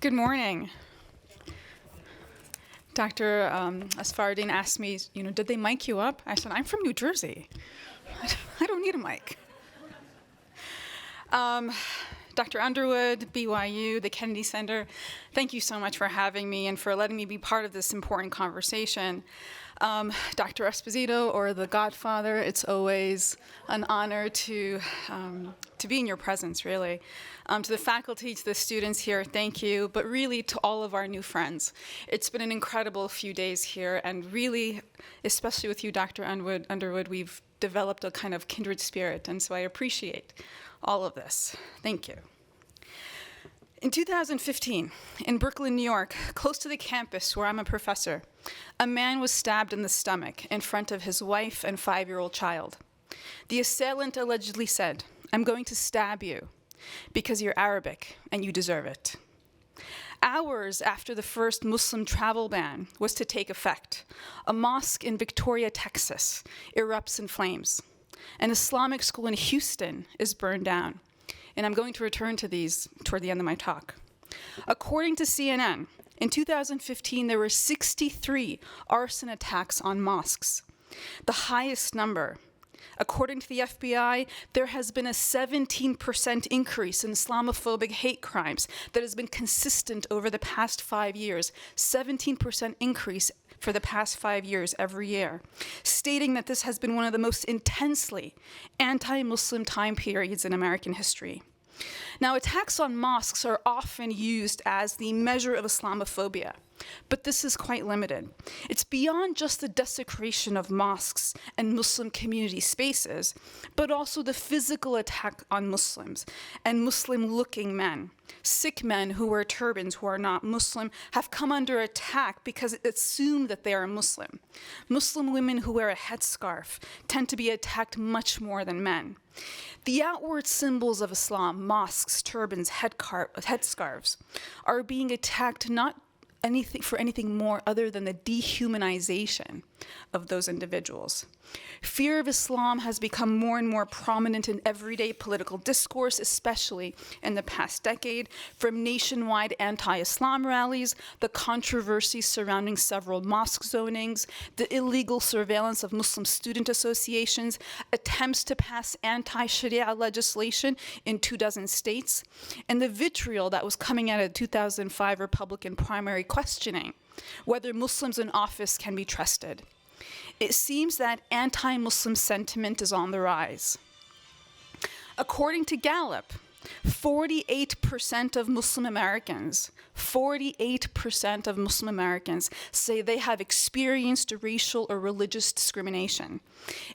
Good morning. Dr. Asfaruddin asked me, did they mic you up? I said, I'm from New Jersey. I don't need a mic. Dr. Underwood, BYU, the Kennedy Center, thank you so much for having me and for letting me be part of this important conversation. Dr. Esposito, or the Godfather, it's always an honor to be in your presence, really. To the faculty, to the students here, thank you, but really to all of our new friends. It's been an incredible few days here, and really, especially with you, Dr. Underwood, we've developed a kind of kindred spirit, and so I appreciate all of this. Thank you. In 2015, in Brooklyn, New York, close to the campus where I'm a professor, a man was stabbed in the stomach in front of his wife and 5-year-old child. The assailant allegedly said, "I'm going to stab you because you're Arabic and you deserve it." Hours after the first Muslim travel ban was to take effect, a mosque in Victoria, Texas, erupts in flames. An Islamic school in Houston is burned down. And I'm going to return to these toward the end of my talk. According to CNN, in 2015, there were 63 arson attacks on mosques, the highest number. According to the FBI, there has been a 17% increase in Islamophobic hate crimes that has been consistent over the past 5 years, 17% increase for the past 5 years every year, stating that this has been one of the most intensely anti-Muslim time periods in American history. Now, attacks on mosques are often used as the measure of Islamophobia, but this is quite limited. It's beyond just the desecration of mosques and Muslim community spaces, but also the physical attack on Muslims and Muslim-looking men. Sikh men who wear turbans who are not Muslim have come under attack because it's assumed that they are Muslim. Muslim women who wear a headscarf tend to be attacked much more than men. The outward symbols of Islam, mosques, turbans, headscarves, are being attacked not for anything more other than the dehumanization of those individuals. Fear of Islam has become more and more prominent in everyday political discourse, especially in the past decade, from nationwide anti-Islam rallies, the controversies surrounding several mosque zonings, the illegal surveillance of Muslim student associations, attempts to pass anti-Sharia legislation in 24 states, and the vitriol that was coming out of the 2005 Republican primary questioning whether Muslims in office can be trusted. It seems that anti-Muslim sentiment is on the rise. According to Gallup, 48% of Muslim Americans, 48% of Muslim Americans say they have experienced racial or religious discrimination.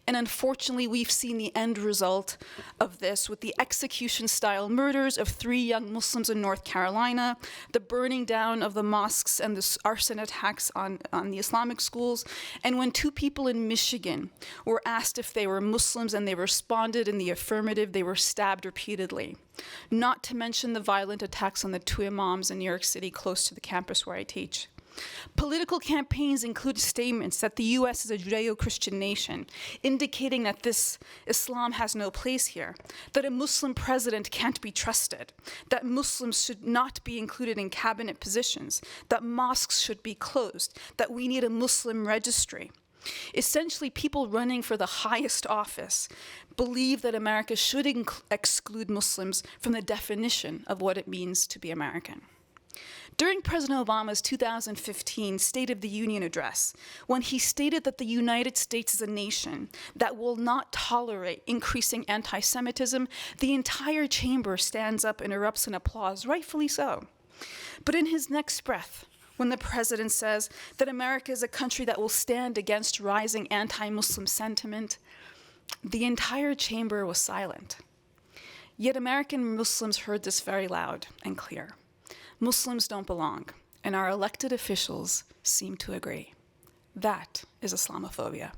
And unfortunately, we've seen the end result of this with the execution-style murders of 3 young Muslims in North Carolina, the burning down of the mosques and the arson attacks on the Islamic schools, and when 2 people in Michigan were asked if they were Muslims and they responded in the affirmative, they were stabbed repeatedly. Not to mention the violent attacks on the 2 imams in New York City close to the campus where I teach. Political campaigns include statements that the U.S. is a Judeo-Christian nation, indicating that this Islam has no place here, that a Muslim president can't be trusted, that Muslims should not be included in cabinet positions, that mosques should be closed, that we need a Muslim registry. Essentially, people running for the highest office believe that America should exclude Muslims from the definition of what it means to be American. During President Obama's 2015 State of the Union address, when he stated that the United States is a nation that will not tolerate increasing anti-Semitism, the entire chamber stands up and erupts in applause, rightfully so. But in his next breath, when the president says that America is a country that will stand against rising anti-Muslim sentiment, the entire chamber was silent. Yet American Muslims heard this very loud and clear. Muslims don't belong, and our elected officials seem to agree. That is Islamophobia.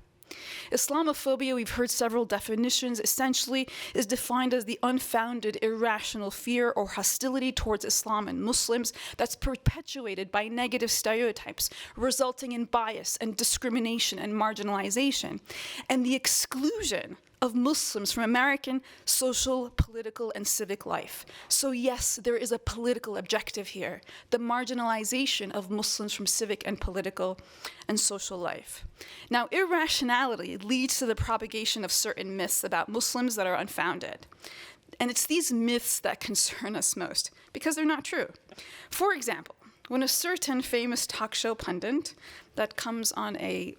Islamophobia, we've heard several definitions, essentially is defined as the unfounded, irrational fear or hostility towards Islam and Muslims that's perpetuated by negative stereotypes, resulting in bias and discrimination and marginalization, and the exclusion of Muslims from American social, political, and civic life. So yes, there is a political objective here, the marginalization of Muslims from civic and political and social life. Now, irrationality leads to the propagation of certain myths about Muslims that are unfounded. And it's these myths that concern us most, because they're not true. For example, when a certain famous talk show pundit that comes on a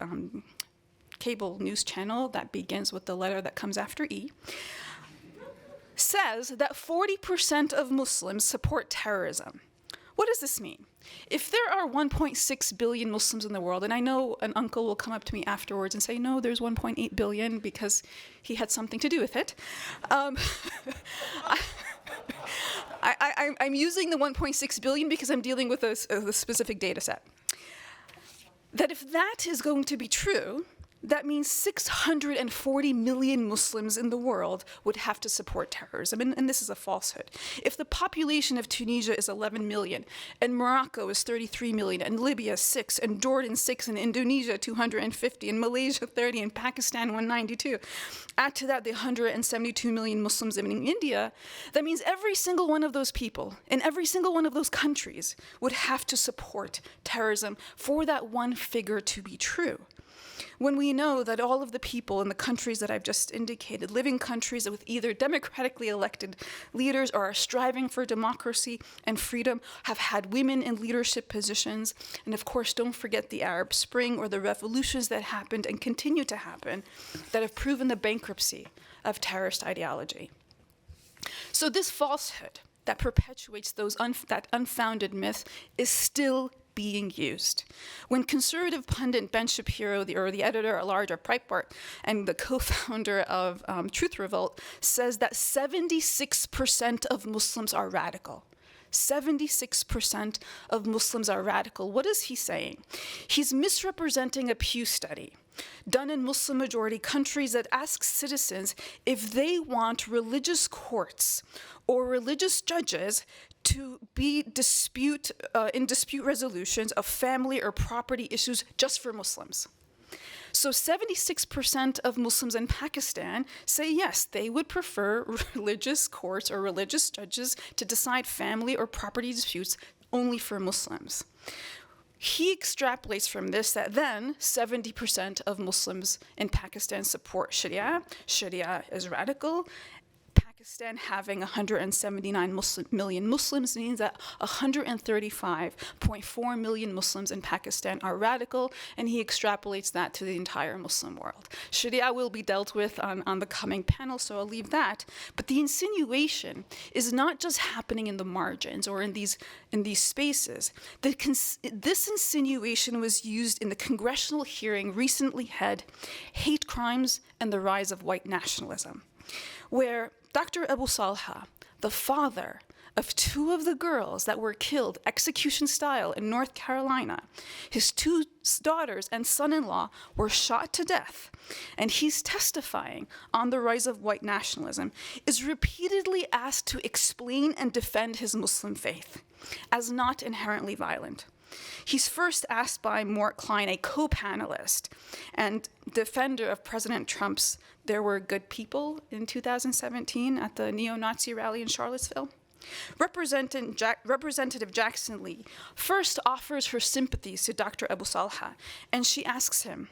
cable news channel that begins with the letter that comes after E, says that 40% of Muslims support terrorism. What does this mean? If there are 1.6 billion Muslims in the world, and I know an uncle will come up to me afterwards and say, no, there's 1.8 billion because he had something to do with it. I'm using the 1.6 billion because I'm dealing with a specific data set. That if that is going to be true, that means 640 million Muslims in the world would have to support terrorism, and this is a falsehood. If the population of Tunisia is 11 million, and Morocco is 33 million, and Libya 6, and Jordan 6, and Indonesia 250, and Malaysia 30, and Pakistan 192, add to that the 172 million Muslims in India, that means every single one of those people, in every single one of those countries, would have to support terrorism for that one figure to be true. When we know that all of the people in the countries that I've just indicated, live in countries with either democratically elected leaders or are striving for democracy and freedom, have had women in leadership positions, and of course, don't forget the Arab Spring or the revolutions that happened and continue to happen that have proven the bankruptcy of terrorist ideology. So this falsehood that perpetuates that unfounded myth is still being used. When conservative pundit Ben Shapiro, the editor-at-large of Breitbart and the co-founder of Truth Revolt, says that 76% of Muslims are radical. 76% of Muslims are radical. What is he saying? He's misrepresenting a Pew study done in Muslim-majority countries that asks citizens if they want religious courts or religious judges to be in dispute resolutions of family or property issues just for Muslims. So 76% of Muslims in Pakistan say yes, they would prefer religious courts or religious judges to decide family or property disputes only for Muslims. He extrapolates from this that then 70% of Muslims in Pakistan support Sharia. Sharia is radical. Pakistan having 179 million Muslims means that 135.4 million Muslims in Pakistan are radical, and he extrapolates that to the entire Muslim world. Sharia will be dealt with on the coming panel, so I'll leave that. But the insinuation is not just happening in the margins or in these spaces. This insinuation was used in the congressional hearing recently had, Hate Crimes and the Rise of White Nationalism, where Dr. Abu Salha, the father of two of the girls that were killed execution style in North Carolina, his two daughters and son-in-law were shot to death, and he's testifying on the rise of white nationalism, is repeatedly asked to explain and defend his Muslim faith as not inherently violent. He's first asked by Mort Klein, a co-panelist and defender of President Trump's "There Were Good People" in 2017 at the neo-Nazi rally in Charlottesville. Representative Jackson Lee first offers her sympathies to Dr. Abu Salha, and she asks him,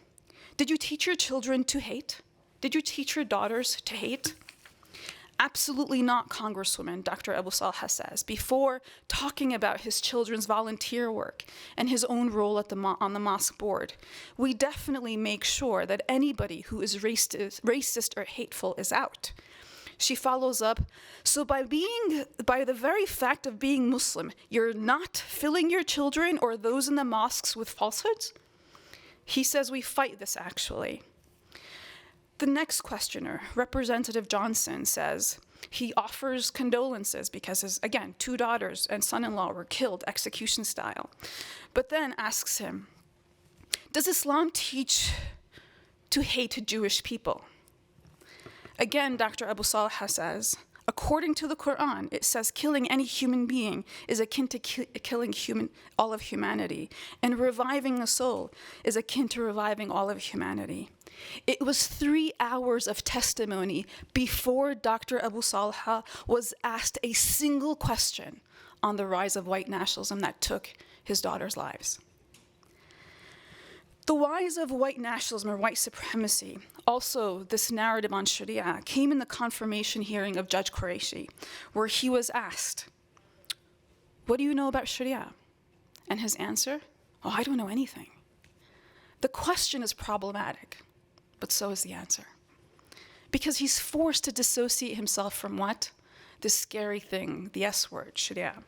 "Did you teach your children to hate? Did you teach your daughters to hate?" Absolutely not, Congresswoman, Dr. Abu Salha says, before talking about his children's volunteer work and his own role at on the mosque board. We definitely make sure that anybody who is racist or hateful is out. She follows up, so by the very fact of being Muslim, you're not filling your children or those in the mosques with falsehoods? He says we fight this, actually. The next questioner, Representative Johnson, says he offers condolences because his, again, two daughters and son-in-law were killed execution style, but then asks him, does Islam teach to hate Jewish people? Again, Dr. Abu Salha says, According to the Quran, it says killing any human being is akin to killing all of humanity, and reviving a soul is akin to reviving all of humanity. It was 3 hours of testimony before Dr. Abu Salha was asked a single question on the rise of white nationalism that took his daughter's lives. The rise of white nationalism or white supremacy, also this narrative on Sharia, came in the confirmation hearing of Judge Qureshi, where he was asked, "What do you know about Sharia?" And his answer, "Oh, I don't know anything." The question is problematic, but so is the answer. Because he's forced to dissociate himself from what? This scary thing, the S word, Sharia.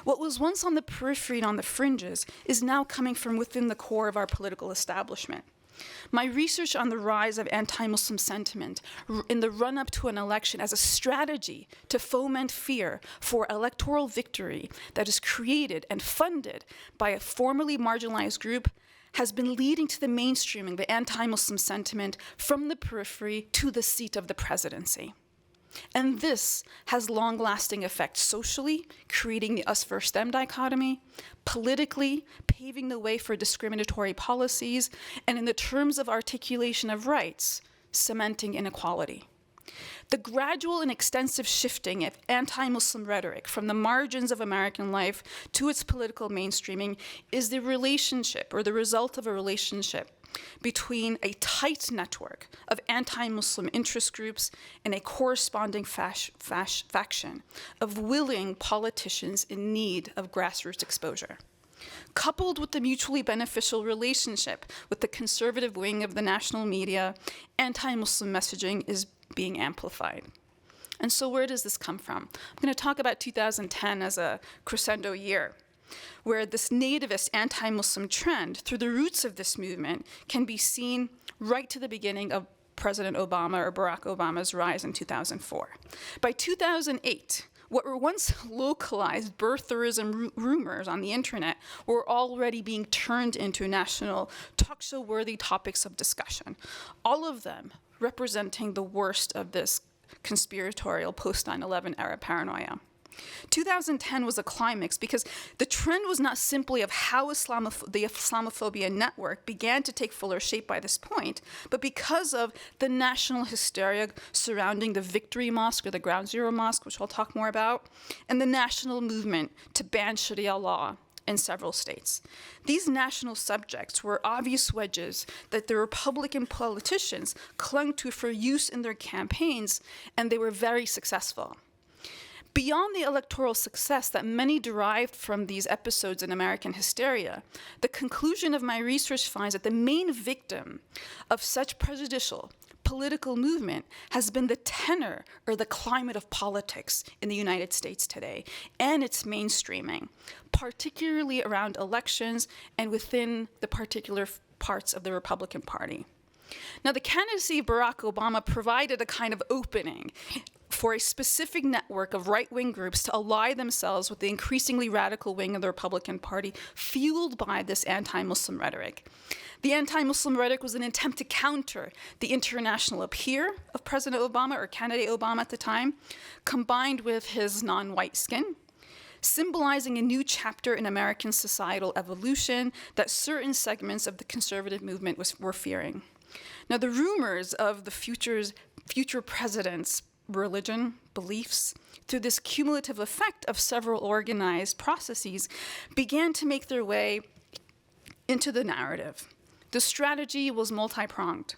What was once on the periphery and on the fringes is now coming from within the core of our political establishment. My research on the rise of anti-Muslim sentiment in the run-up to an election as a strategy to foment fear for electoral victory that is created and funded by a formerly marginalized group has been leading to the mainstreaming, the anti-Muslim sentiment from the periphery to the seat of the presidency. And this has long-lasting effects socially, creating the us versus them dichotomy, politically, paving the way for discriminatory policies, and in the terms of articulation of rights, cementing inequality. The gradual and extensive shifting of anti-Muslim rhetoric from the margins of American life to its political mainstreaming is the relationship, or the result of a relationship, between a tight network of anti-Muslim interest groups and a corresponding faction of willing politicians in need of grassroots exposure. Coupled with the mutually beneficial relationship with the conservative wing of the national media, anti-Muslim messaging is being amplified. And so where does this come from? I'm going to talk about 2010 as a crescendo year, where this nativist anti-Muslim trend, through the roots of this movement, can be seen right to the beginning of President Obama or Barack Obama's rise in 2004. By 2008, what were once localized birtherism rumors on the internet were already being turned into national talk show-worthy topics of discussion, all of them representing the worst of this conspiratorial post-9/11 era paranoia. 2010 was a climax because the trend was not simply of how the Islamophobia network began to take fuller shape by this point, but because of the national hysteria surrounding the Victory Mosque or the Ground Zero Mosque, which I'll talk more about, and the national movement to ban Sharia law in several states. These national subjects were obvious wedges that the Republican politicians clung to for use in their campaigns, and they were very successful. Beyond the electoral success that many derived from these episodes in American hysteria, the conclusion of my research finds that the main victim of such prejudicial political movement has been the tenor or the climate of politics in the United States today and its mainstreaming, particularly around elections and within the particular parts of the Republican Party. Now, the candidacy of Barack Obama provided a kind of opening for a specific network of right-wing groups to ally themselves with the increasingly radical wing of the Republican Party, fueled by this anti-Muslim rhetoric. The anti-Muslim rhetoric was an attempt to counter the international appeal of President Obama, or candidate Obama at the time, combined with his non-white skin, symbolizing a new chapter in American societal evolution that certain segments of the conservative movement were fearing. Now, the rumors of the future president's religion, beliefs, through this cumulative effect of several organized processes, began to make their way into the narrative. The strategy was multi-pronged.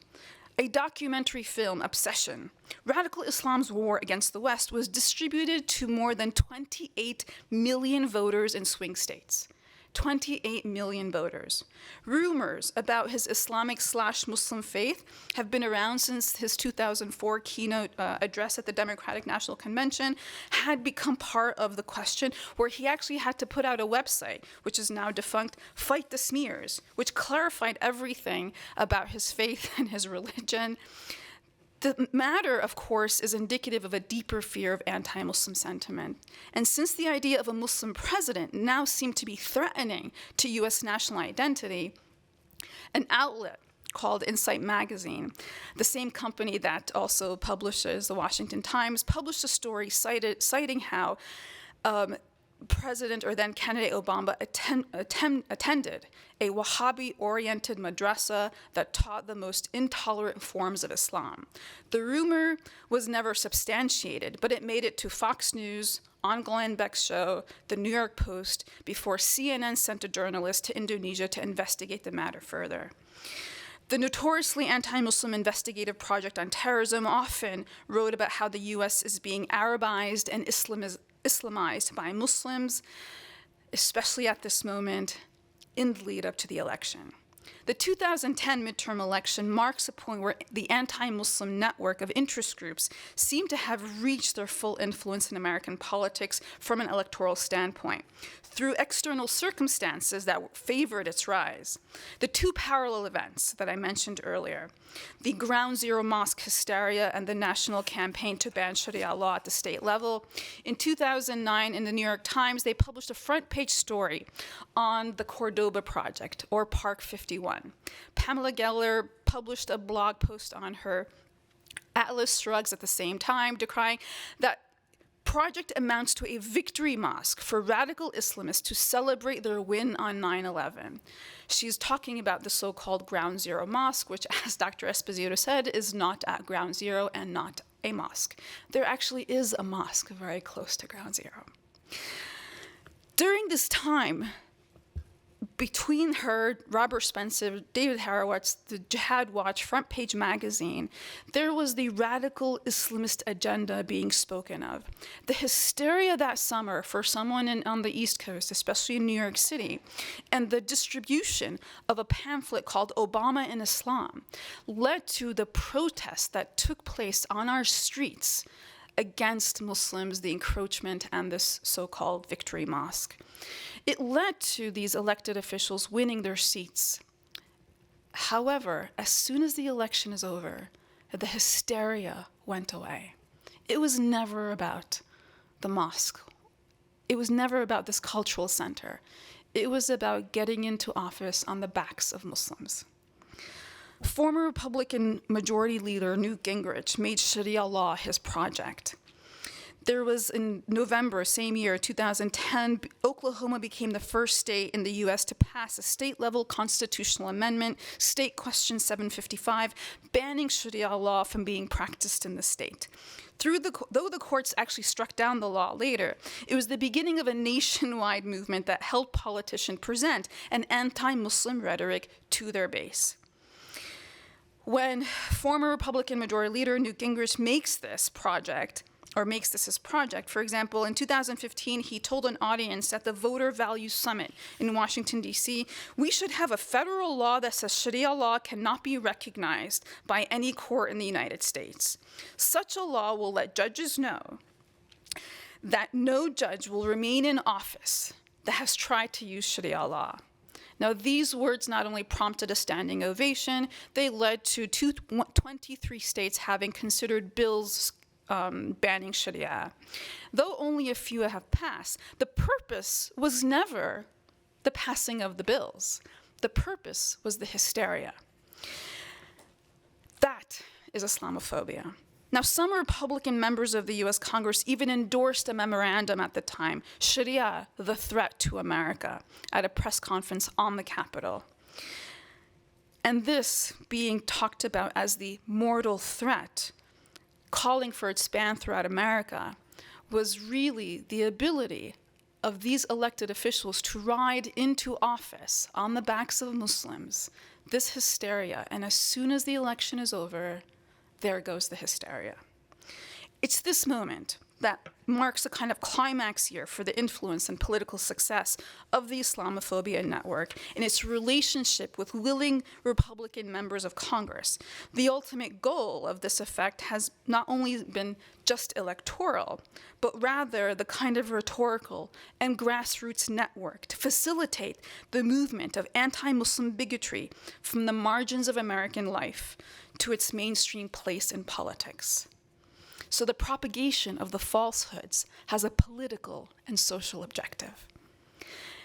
A documentary film, Obsession, Radical Islam's War Against the West, was distributed to more than 28 million voters in swing states. 28 million voters. Rumors about his Islamic/Muslim faith have been around since his 2004 keynote address at the Democratic National Convention had become part of the question, where he actually had to put out a website, which is now defunct, Fight the Smears, which clarified everything about his faith and his religion. The matter, of course, is indicative of a deeper fear of anti-Muslim sentiment. And since the idea of a Muslim president now seemed to be threatening to US national identity, an outlet called Insight Magazine, the same company that also publishes the Washington Times, published a story citing how President or then candidate Obama attended a Wahhabi-oriented madrasa that taught the most intolerant forms of Islam. The rumor was never substantiated, but it made it to Fox News, on Glenn Beck's show, The New York Post, before CNN sent a journalist to Indonesia to investigate the matter further. The notoriously anti-Muslim investigative Project on Terrorism often wrote about how the U.S. is being Arabized and Islamized by Muslims, especially at this moment in the lead up to the election. The 2010 midterm election marks a point where the anti-Muslim network of interest groups seem to have reached their full influence in American politics from an electoral standpoint, through external circumstances that favored its rise. The two parallel events that I mentioned earlier, the Ground Zero mosque hysteria and the national campaign to ban Sharia law at the state level. In 2009, in the New York Times, they published a front-page story on the Cordoba Project, or Park 51. Pamela Geller published a blog post on her Atlas Shrugs at the same time, decrying that project amounts to a victory mosque for radical Islamists to celebrate their win on 9/11. She's talking about the so-called Ground Zero mosque, which, as Dr. Esposito said, is not at Ground Zero and not a mosque. There actually is a mosque very close to Ground Zero. During this time, between her, Robert Spencer, David Horowitz, the Jihad Watch, Front Page Magazine, there was the radical Islamist agenda being spoken of. The hysteria that summer for someone on the East Coast, especially in New York City, and the distribution of a pamphlet called Obama and Islam led to the protests that took place on our streets against Muslims, the encroachment, and this so-called victory mosque. It led to these elected officials winning their seats. However, as soon as the election is over, the hysteria went away. It was never about the mosque. It was never about this cultural center. It was about getting into office on the backs of Muslims. Former Republican Majority Leader Newt Gingrich made Sharia law his project. There was, in November, same year, 2010, Oklahoma became the first state in the U.S. to pass a state-level constitutional amendment, State Question 755, banning Sharia law from being practiced in the state. Though the courts actually struck down the law later, it was the beginning of a nationwide movement that helped politicians present an anti-Muslim rhetoric to their base. When former Republican Majority Leader Newt Gingrich makes this his project, for example, in 2015, he told an audience at the Voter Values Summit in Washington, D.C., we should have a federal law that says Sharia law cannot be recognized by any court in the United States. Such a law will let judges know that no judge will remain in office that has tried to use Sharia law. Now, these words not only prompted a standing ovation, they led to 23 states having considered bills banning Sharia. Though only a few have passed, the purpose was never the passing of the bills. The purpose was the hysteria. That is Islamophobia. Now, some Republican members of the U.S. Congress even endorsed a memorandum at the time, Sharia, the Threat to America, at a press conference on the Capitol. And this being talked about as the mortal threat, calling for its ban throughout America, was really the ability of these elected officials to ride into office on the backs of Muslims, this hysteria, and as soon as the election is over, there goes the hysteria. It's this moment that marks a kind of climax year for the influence and political success of the Islamophobia network in its relationship with willing Republican members of Congress. The ultimate goal of this effect has not only been just electoral, but rather the kind of rhetorical and grassroots network to facilitate the movement of anti-Muslim bigotry from the margins of American life to its mainstream place in politics. So the propagation of the falsehoods has a political and social objective.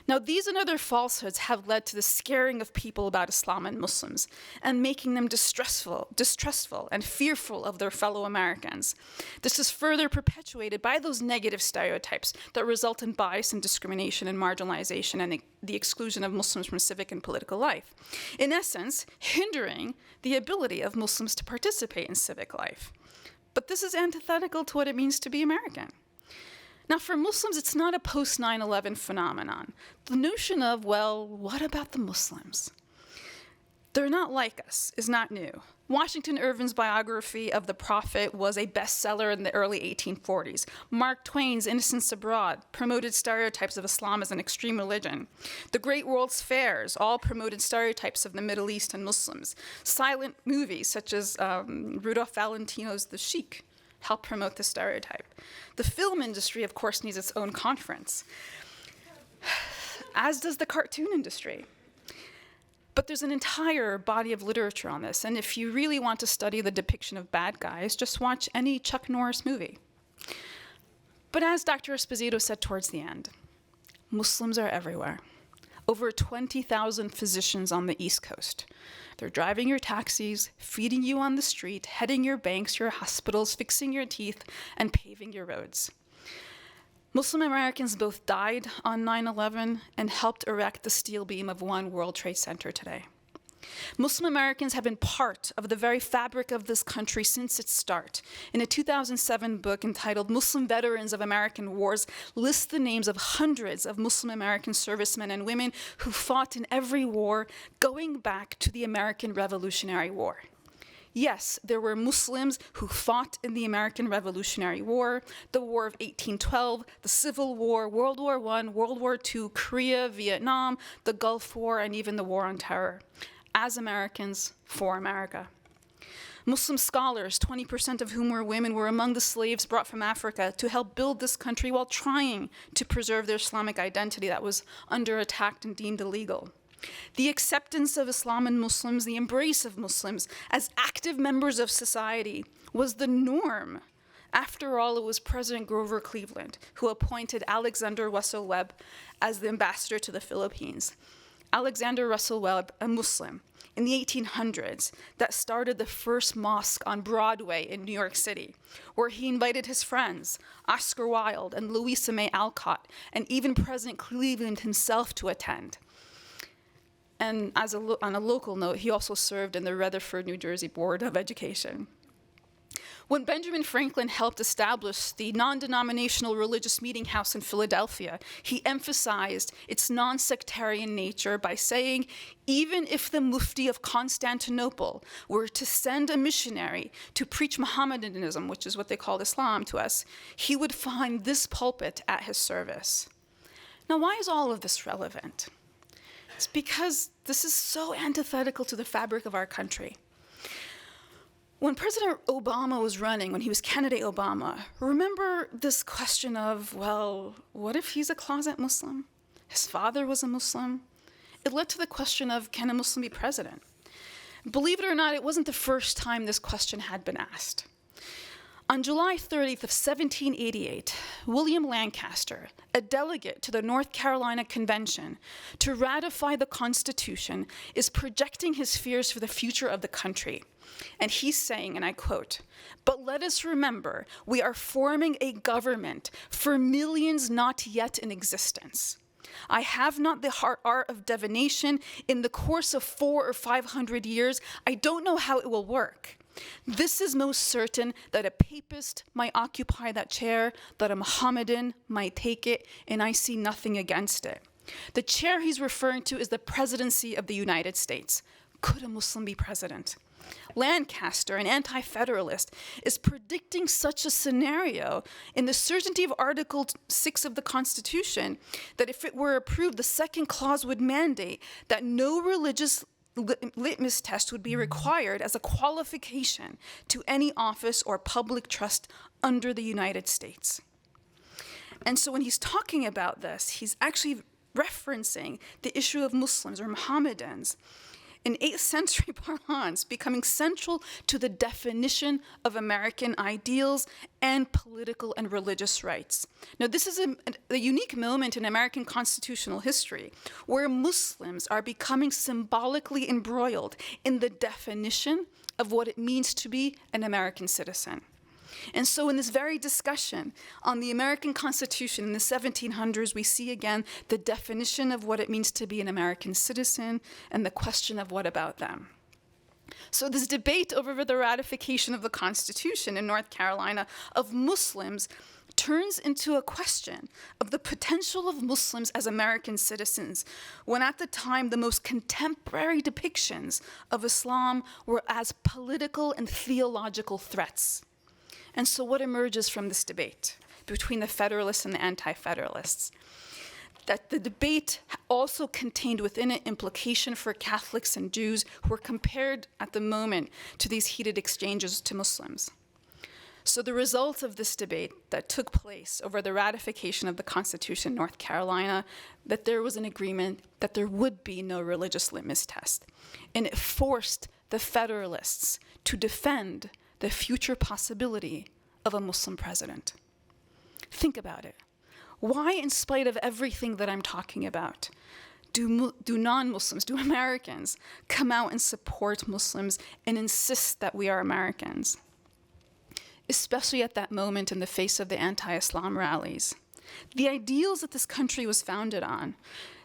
Now, these and other falsehoods have led to the scaring of people about Islam and Muslims and making them distrustful and fearful of their fellow Americans. This is further perpetuated by those negative stereotypes that result in bias and discrimination and marginalization and the exclusion of Muslims from civic and political life. In essence, hindering the ability of Muslims to participate in civic life. But this is antithetical to what it means to be American. Now, for Muslims, it's not a post-9/11 phenomenon. The notion of, well, what about the Muslims? They're not like us is not new. Washington Irving's biography of the Prophet was a bestseller in the early 1840s. Mark Twain's Innocents Abroad promoted stereotypes of Islam as an extreme religion. The Great World's Fairs all promoted stereotypes of the Middle East and Muslims. Silent movies such as Rudolph Valentino's The Sheik help promote the stereotype. The film industry, of course, needs its own conference, as does the cartoon industry. But there's an entire body of literature on this, and if you really want to study the depiction of bad guys, just watch any Chuck Norris movie. But as Dr. Esposito said towards the end, Muslims are everywhere. Over 20,000 physicians on the East Coast. They're driving your taxis, feeding you on the street, heading your banks, your hospitals, fixing your teeth, and paving your roads. Muslim Americans both died on 9/11 and helped erect the steel beam of One World Trade Center today. Muslim Americans have been part of the very fabric of this country since its start. In a 2007 book entitled Muslim Veterans of American Wars, lists the names of hundreds of Muslim American servicemen and women who fought in every war, going back to the American Revolutionary War. Yes, there were Muslims who fought in the American Revolutionary War, the War of 1812, the Civil War, World War I, World War II, Korea, Vietnam, the Gulf War, and even the War on Terror. As Americans, for America. Muslim scholars, 20% of whom were women, were among the slaves brought from Africa to help build this country while trying to preserve their Islamic identity that was under attack and deemed illegal. The acceptance of Islam and Muslims, the embrace of Muslims as active members of society was the norm. After all, it was President Grover Cleveland who appointed Alexander Russell Webb as the ambassador to the Philippines. Alexander Russell Webb, a Muslim, in the 1800s, that started the first mosque on Broadway in New York City, where he invited his friends, Oscar Wilde and Louisa May Alcott, and even President Cleveland himself to attend. And on a local note, he also served in the Rutherford, New Jersey Board of Education. When Benjamin Franklin helped establish the non-denominational religious meeting house in Philadelphia, he emphasized its non-sectarian nature by saying, even if the Mufti of Constantinople were to send a missionary to preach Mohammedanism, which is what they called Islam to us, he would find this pulpit at his service. Now, why is all of this relevant? It's because this is so antithetical to the fabric of our country. When President Obama was running, when he was candidate Obama, remember this question of, well, what if he's a closet Muslim? His father was a Muslim. It led to the question of, can a Muslim be president? Believe it or not, it wasn't the first time this question had been asked. On July 30th of 1788, William Lancaster, a delegate to the North Carolina Convention to ratify the Constitution, is projecting his fears for the future of the country. And he's saying, and I quote, "But let us remember, we are forming a government for millions not yet in existence. I have not the art of divination. In the course of 400 or 500 years, I don't know how it will work. This is most certain, that a papist might occupy that chair, that a Mohammedan might take it, and I see nothing against it." The chair he's referring to is the presidency of the United States. Could a Muslim be president? Lancaster, an anti-federalist, is predicting such a scenario in the certainty of Article 6 of the Constitution that if it were approved, the second clause would mandate that no religious litmus test would be required as a qualification to any office or public trust under the United States. And so when he's talking about this, he's actually referencing the issue of Muslims or Mohammedans in 8th century parlance, becoming central to the definition of American ideals and political and religious rights. Now, this is a unique moment in American constitutional history where Muslims are becoming symbolically embroiled in the definition of what it means to be an American citizen. And so in this very discussion on the American Constitution in the 1700s, we see again the definition of what it means to be an American citizen and the question of what about them. So this debate over the ratification of the Constitution in North Carolina of Muslims turns into a question of the potential of Muslims as American citizens, when at the time the most contemporary depictions of Islam were as political and theological threats. And so what emerges from this debate between the Federalists and the Anti-Federalists? That the debate also contained within it implication for Catholics and Jews who were compared at the moment to these heated exchanges to Muslims. So the result of this debate that took place over the ratification of the Constitution in North Carolina, that there was an agreement that there would be no religious litmus test. And it forced the Federalists to defend the future possibility of a Muslim president. Think about it. Why, in spite of everything that I'm talking about, do non-Muslims, do Americans come out and support Muslims and insist that we are Americans? Especially at that moment in the face of the anti-Islam rallies. The ideals that this country was founded on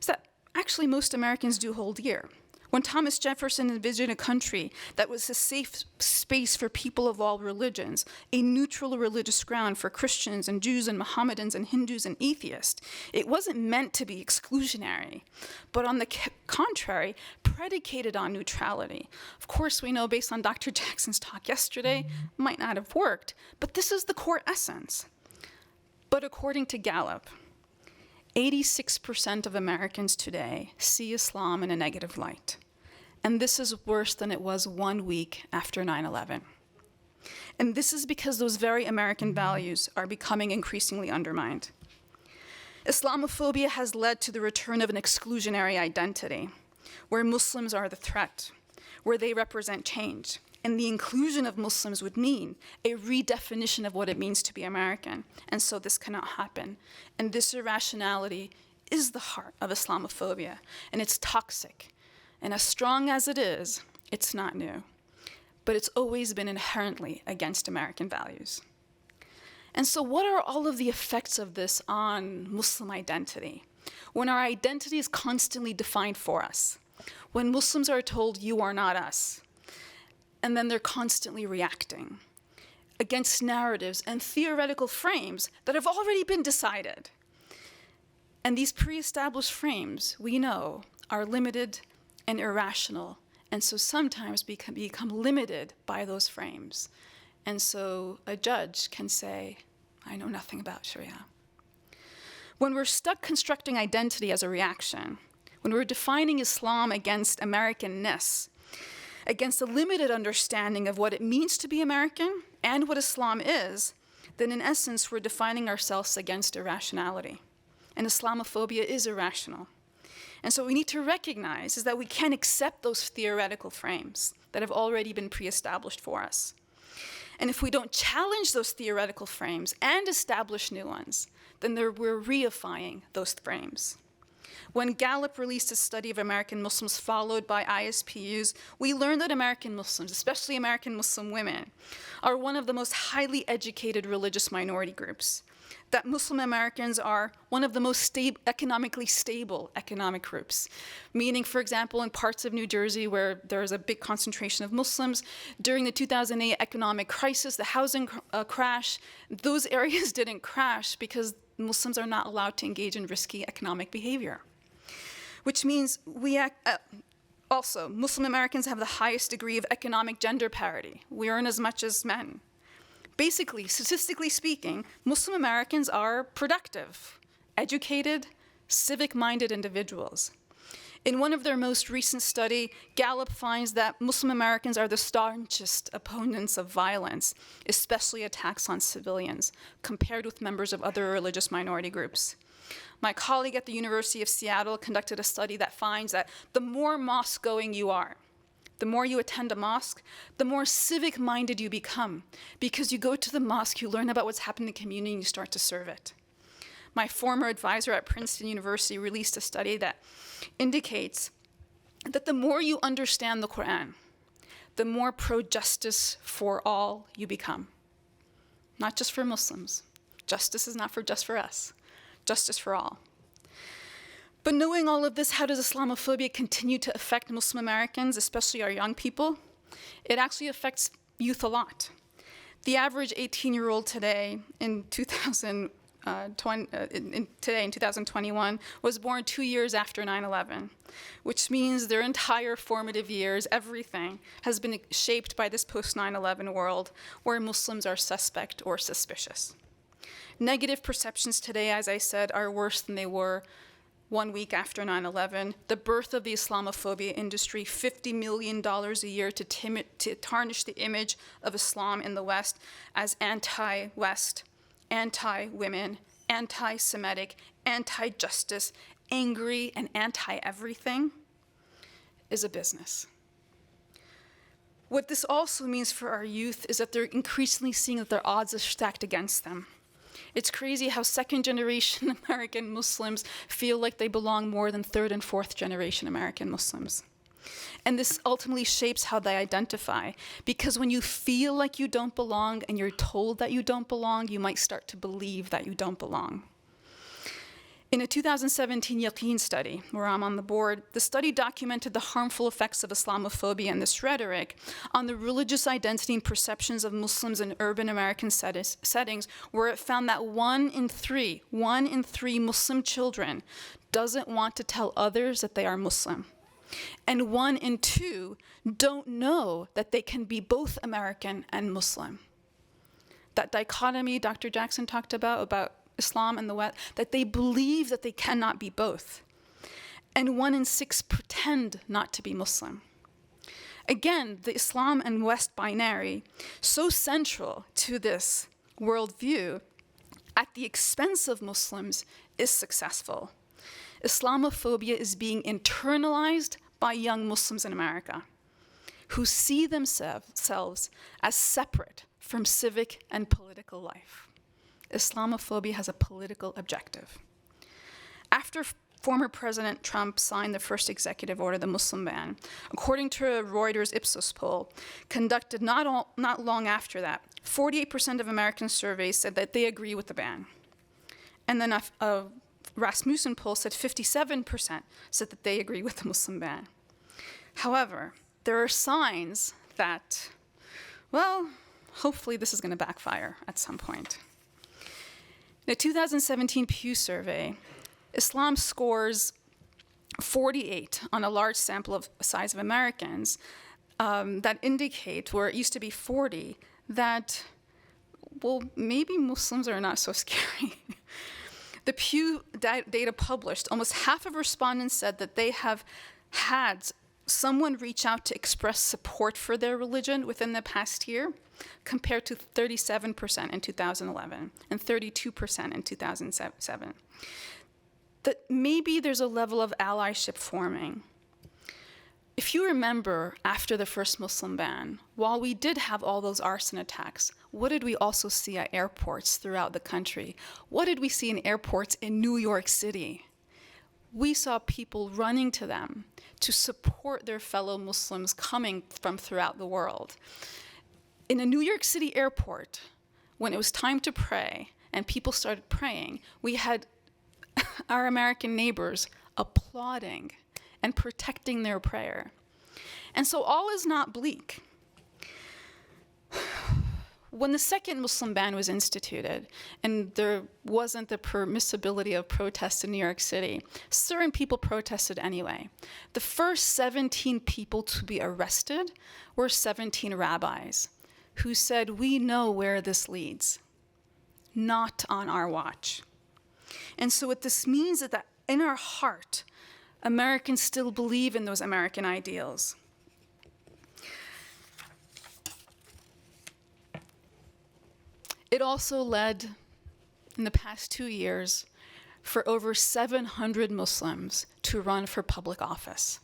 is that actually most Americans do hold dear. When Thomas Jefferson envisioned a country that was a safe space for people of all religions, a neutral religious ground for Christians and Jews and Mohammedans and Hindus and atheists, it wasn't meant to be exclusionary, but on the contrary, predicated on neutrality. Of course, we know based on Dr. Jackson's talk yesterday, might not have worked, but this is the core essence. But according to Gallup, 86% of Americans today see Islam in a negative light. And this is worse than it was 1 week after 9/11. And this is because those very American values are becoming increasingly undermined. Islamophobia has led to the return of an exclusionary identity, where Muslims are the threat, where they represent change. And the inclusion of Muslims would mean a redefinition of what it means to be American. And so this cannot happen. And this irrationality is the heart of Islamophobia. And it's toxic. And as strong as it is, it's not new. But it's always been inherently against American values. And so what are all of the effects of this on Muslim identity? When our identity is constantly defined for us, when Muslims are told, you are not us, and then they're constantly reacting against narratives and theoretical frames that have already been decided. And these pre-established frames, we know, are limited and irrational, and so sometimes become limited by those frames. And so a judge can say, I know nothing about Sharia. When we're stuck constructing identity as a reaction, when we're defining Islam against Americanness, against a limited understanding of what it means to be American and what Islam is, then in essence, we're defining ourselves against irrationality. And Islamophobia is irrational. And so what we need to recognize is that we can't accept those theoretical frames that have already been pre-established for us. And if we don't challenge those theoretical frames and establish new ones, then we're reifying those frames. When Gallup released a study of American Muslims followed by ISPUs, we learned that American Muslims, especially American Muslim women, are one of the most highly educated religious minority groups. That Muslim Americans are one of the most economically stable economic groups. Meaning, for example, in parts of New Jersey where there's a big concentration of Muslims, during the 2008 economic crisis, the housing crash, those areas didn't crash because Muslims are not allowed to engage in risky economic behavior. Which means also, Muslim Americans have the highest degree of economic gender parity. We earn as much as men. Basically, statistically speaking, Muslim Americans are productive, educated, civic-minded individuals. In one of their most recent study, Gallup finds that Muslim Americans are the staunchest opponents of violence, especially attacks on civilians, compared with members of other religious minority groups. My colleague at the University of Seattle conducted a study that finds that the more mosque-going you are, The more you attend a mosque, the more civic-minded you become, because you go to the mosque, you learn about what's happening in the community, and you start to serve it. My former advisor at Princeton University released a study that indicates that the more you understand the Quran, the more pro-justice for all you become. Not just for Muslims. Justice is not just for us. Justice for all. But knowing all of this, how does Islamophobia continue to affect Muslim Americans, especially our young people? It actually affects youth a lot. The average 18-year-old today in 2021 was born 2 years after 9/11, which means their entire formative years, everything, has been shaped by this post-9/11 world where Muslims are suspect or suspicious. Negative perceptions today, as I said, are worse than they were 1 week after 9/11, the birth of the Islamophobia industry, $50 million a year to tarnish the image of Islam in the West as anti-West, anti-women, anti-Semitic, anti-justice, angry, and anti-everything, is a business. What this also means for our youth is that they're increasingly seeing that their odds are stacked against them. It's crazy how second-generation American Muslims feel like they belong more than third and fourth-generation American Muslims. And this ultimately shapes how they identify, because when you feel like you don't belong and you're told that you don't belong, you might start to believe that you don't belong. In a 2017 Yaqeen study, where I'm on the board, the study documented the harmful effects of Islamophobia and this rhetoric on the religious identity and perceptions of Muslims in urban American settings, where it found that 1 in 3 Muslim children doesn't want to tell others that they are Muslim. And 1 in 2 don't know that they can be both American and Muslim. That dichotomy Dr. Jackson talked about Islam and the West, that they believe that they cannot be both. And 1 in 6 pretend not to be Muslim. Again, the Islam and West binary, so central to this worldview, at the expense of Muslims, is successful. Islamophobia is being internalized by young Muslims in America, who see themselves as separate from civic and political life. Islamophobia has a political objective. After former President Trump signed the first executive order, the Muslim ban, according to a Reuters Ipsos poll conducted not long after that, 48% of Americans surveyed said that they agree with the ban. And then a Rasmussen poll said 57% said that they agree with the Muslim ban. However, there are signs that, well, hopefully this is going to backfire at some point. In a 2017 Pew survey, Islam scores 48 on a large sample of size of Americans that indicate, where it used to be 40, that, well, maybe Muslims are not so scary. The Pew data published, almost half of respondents said that they have had someone reach out to express support for their religion within the past year, compared to 37% in 2011 and 32% in 2007. That maybe there's a level of allyship forming. If you remember, after the first Muslim ban, while we did have all those arson attacks, what did we also see at airports throughout the country? What did we see in airports in New York City? We saw people running to them to support their fellow Muslims coming from throughout the world. In a New York City airport, when it was time to pray and people started praying, we had our American neighbors applauding and protecting their prayer. And so all is not bleak. When the second Muslim ban was instituted and there wasn't the permissibility of protests in New York City, certain people protested anyway. The first 17 people to be arrested were 17 rabbis who said, "We know where this leads, not on our watch." And so what this means is that in our heart, Americans still believe in those American ideals. It also led, in the past 2 years, for over 700 Muslims to run for public office.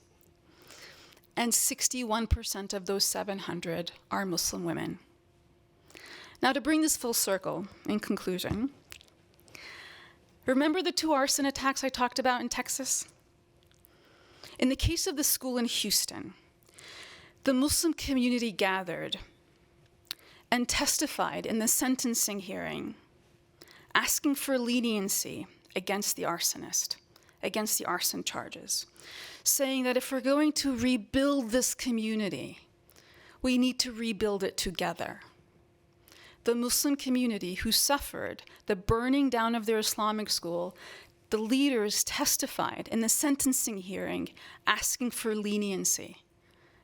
and 61% of those 700 are Muslim women. Now, to bring this full circle, in conclusion, remember the 2 arson attacks I talked about in Texas? In the case of the school in Houston, the Muslim community gathered and testified in the sentencing hearing, asking for leniency against the arsonist, against the arson charges, saying that if we're going to rebuild this community, we need to rebuild it together. The Muslim community who suffered the burning down of their Islamic school, the leaders testified in the sentencing hearing asking for leniency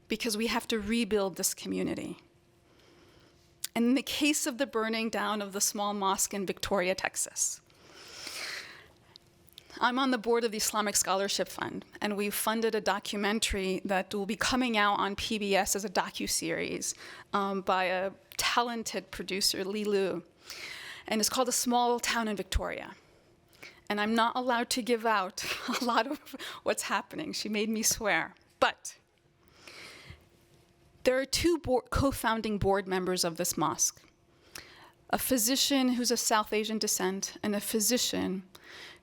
because we have to rebuild this community. And in the case of the burning down of the small mosque in Victoria, Texas, I'm on the board of the Islamic Scholarship Fund, and we've funded a documentary that will be coming out on PBS as a docuseries by a talented producer, Lee Lu, and it's called A Small Town in Victoria. And I'm not allowed to give out a lot of what's happening. She made me swear. But there are 2 co-founding board members of this mosque, a physician who's of South Asian descent and a physician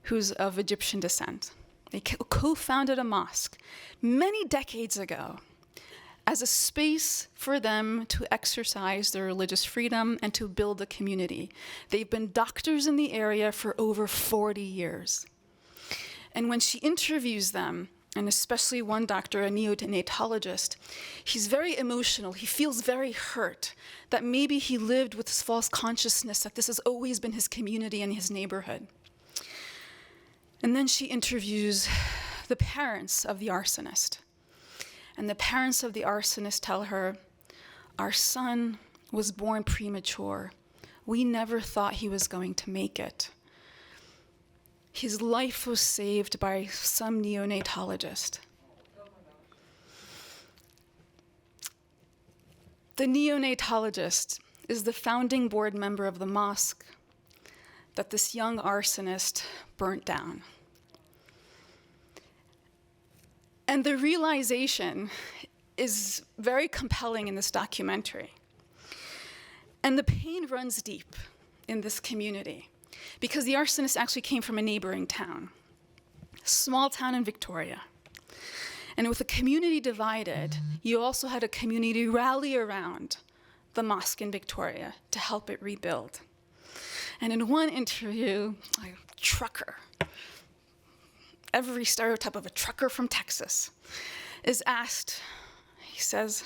who's of Egyptian descent. They co-founded a mosque many decades ago as a space for them to exercise their religious freedom and to build a community. They've been doctors in the area for over 40 years. And when she interviews them, and especially one doctor, a neonatologist, he's very emotional. He feels very hurt that maybe he lived with this false consciousness that this has always been his community and his neighborhood. And then she interviews the parents of the arsonist. And the parents of the arsonist tell her, our son was born premature. We never thought he was going to make it. His life was saved by some neonatologist. The neonatologist is the founding board member of the mosque that this young arsonist burnt down. And the realization is very compelling in this documentary. And the pain runs deep in this community because the arsonist actually came from a neighboring town, a small town in Victoria. And with the community divided, you also had a community rally around the mosque in Victoria to help it rebuild. And in one interview, a trucker, every stereotype of a trucker from Texas, is asked, he says,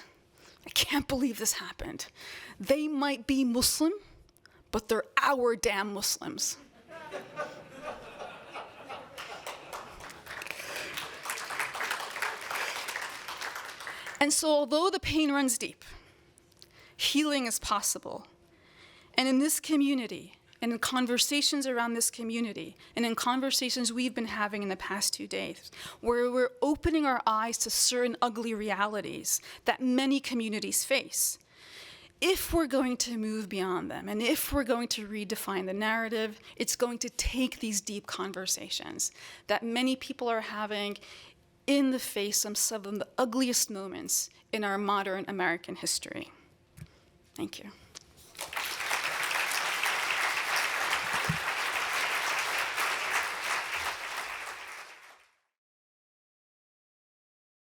I can't believe this happened. They might be Muslim, but they're our damn Muslims. And so although the pain runs deep, healing is possible. And in this community, and in conversations around this community, and in conversations we've been having in the past 2 days, where we're opening our eyes to certain ugly realities that many communities face, if we're going to move beyond them, and if we're going to redefine the narrative, it's going to take these deep conversations that many people are having in the face of some of the ugliest moments in our modern American history. Thank you.